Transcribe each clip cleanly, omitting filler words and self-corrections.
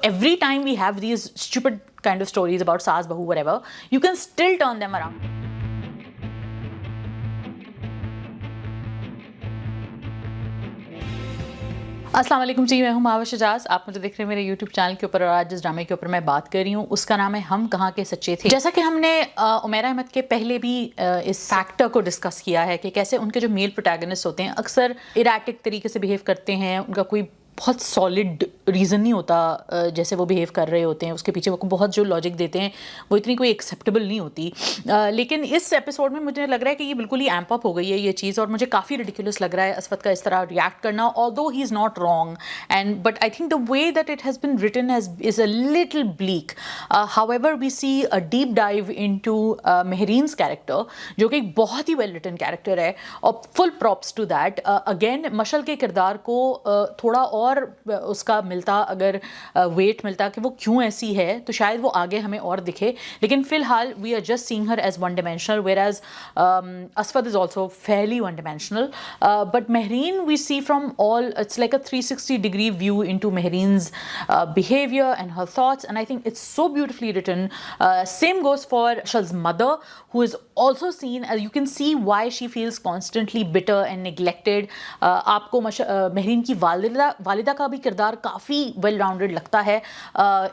Every time we have these stupid kind of stories about saas bahu whatever, you can still turn them around. अस्सलाम वालेकुम जी, मैं हूं मावा शजाज। आप मुझे देख रहे हैं मेरे YouTube चैनल के ऊपर और आज जिस ड्रामे के ऊपर मैं बात कर रही हूं उसका नाम है हम कहाँ के सच्चे थे। जैसा कि हमने उमैरा अहमद के पहले भी इस फैक्टर को डिस्कस किया है कि कैसे उनके जो मेल प्रोटैगनिस्ट होते हैं अक्सर इराटिक तरीके से बिहेव करते हैं, उनका कोई बहुत सॉलिड रीज़न नहीं होता जैसे वो बिहेव कर रहे होते हैं, उसके पीछे वो बहुत जो लॉजिक देते हैं वो इतनी कोई एक्सेप्टेबल नहीं होती। लेकिन इस एपिसोड में मुझे लग रहा है कि ये बिल्कुल ही एम्प अप हो गई है ये चीज़ और मुझे काफ़ी रिडिकुलस लग रहा है असफद का इस तरह रिएक्ट करना, although he is not wrong and but I think the way that it has been written is a little bleak. However we see a deep dive into Mehreen's character जो कि एक बहुत ही वेल रिटन कैरेक्टर है और full props to that. Again Mashal के किरदार को थोड़ा और उसका मिलता, अगर वेट मिलता कि वो क्यों ऐसी है तो शायद वो आगे हमें और दिखे, लेकिन फिलहाल we are just seeing her as one dimensional whereas Asfad is also fairly one dimensional but Mehreen we see from all, it's like a 360 degree view into Mehreen's behavior and her thoughts and I think it's so beautifully written. Same goes for Mashal's mother who is also seen as you can see why she feels constantly bitter and neglected. आपको मेहरीन की वालिदा का भी किरदार काफ़ी well rounded लगता है।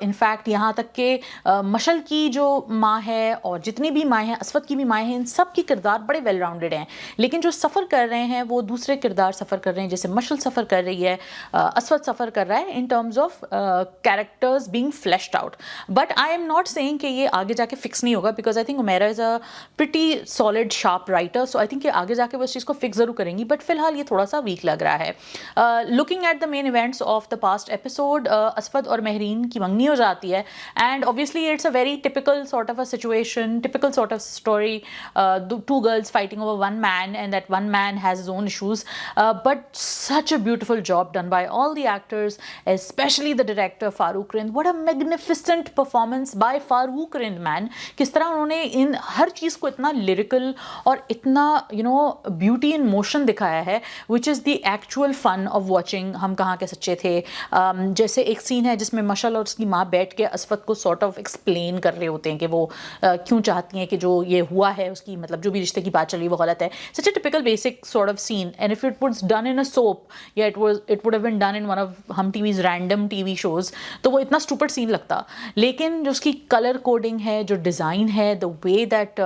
In fact यहाँ तक कि मशल की जो माँ है और जितनी भी माँ हैं, असफद की भी माँ हैं, इन सब की किरदार बड़े वेल राउंडेड हैं, लेकिन जो सफ़र कर रहे हैं वो दूसरे किरदार सफ़र कर रहे हैं। जैसे मशल सफ़र कर रही है, असफद सफ़र कर रहा है in terms of characters being flashed out. But I am not saying कि ये आगे जाके फिक्स नहीं होगा because I think Umaira is a pretty solid sharp writer, so I think ये आगे जाके वो इस चीज़ को फिक्स ज़रूर करेंगी, बट फिलहाल ये थोड़ा सा वीक लग रहा है। Looking at the main events of the past episode, Asfad और मेहरीन की मंगनी हो जाती है and obviously it's a very typical sort of a situation, typical sort of story, two girls fighting over one man and that one man has his own issues, but such a beautiful job done by all the actors, especially the director Farooq Rind. What a magnificent performance by Farooq Rind man. किस तरह उन्होंने इन हर चीज़ को इतना lyrical और इतना beauty in motion दिखाया है which is the actual fun of watching Hum Kahan के सच्चे थे। जैसे एक सीन है जिसमें मशल और उसकी माँ बैठ के असफद को सॉर्ट ऑफ एक्सप्लेन कर रहे होते हैं कि वो क्यों चाहती हैं कि जो ये हुआ है उसकी मतलब जो भी रिश्ते की बात चली वो गलत है। Such a typical basic sort of scene and if it was done in a soap या it would have been done in one of Hum TV's random TV shows तो वो इतना स्टूपिड सीन लगता, लेकिन जो उसकी कलर कोडिंग है, जो डिज़ाइन है, the way that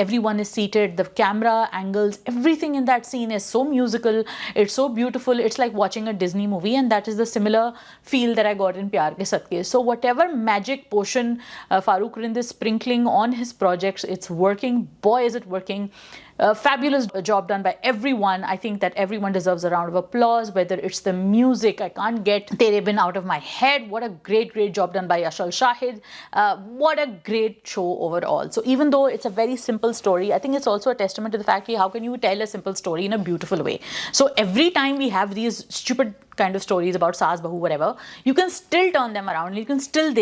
everyone is seated, the camera angles, everything in that scene is so musical, it's so beautiful, it's like watching a Disney movie and that is the similar feel that I got in Pyar Ke Sadke. So whatever magic potion Farooq Rind is sprinkling on his projects, it's working. Boy is it working. Fabulous job done by everyone. I think that everyone deserves a round of applause, whether it's the music, I can't get Tere Bin out of my head. What a great job done by Ashal Shahid. What a great show overall. So even though it's a very simple story, I think it's also a testament to the fact that how can you tell a simple story in a beautiful way. So every time we have these stupid kind of stories about saas bahu whatever, you can still turn them around, you can still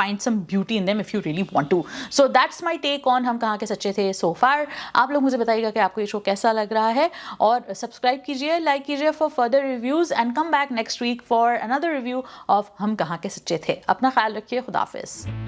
find some beauty in them if you really want to. So that's my take on हम कहाँ के सच्चे थे so far. आप लोग मुझे बताइएगा कि आपको ये शो कैसा लग रहा है और सब्सक्राइब कीजिए, लाइक कीजिए for further reviews and come back next week for another review of Hum Kahan के सच्चे थे. अपना ख्याल रखिए, खुदा हाफिज़.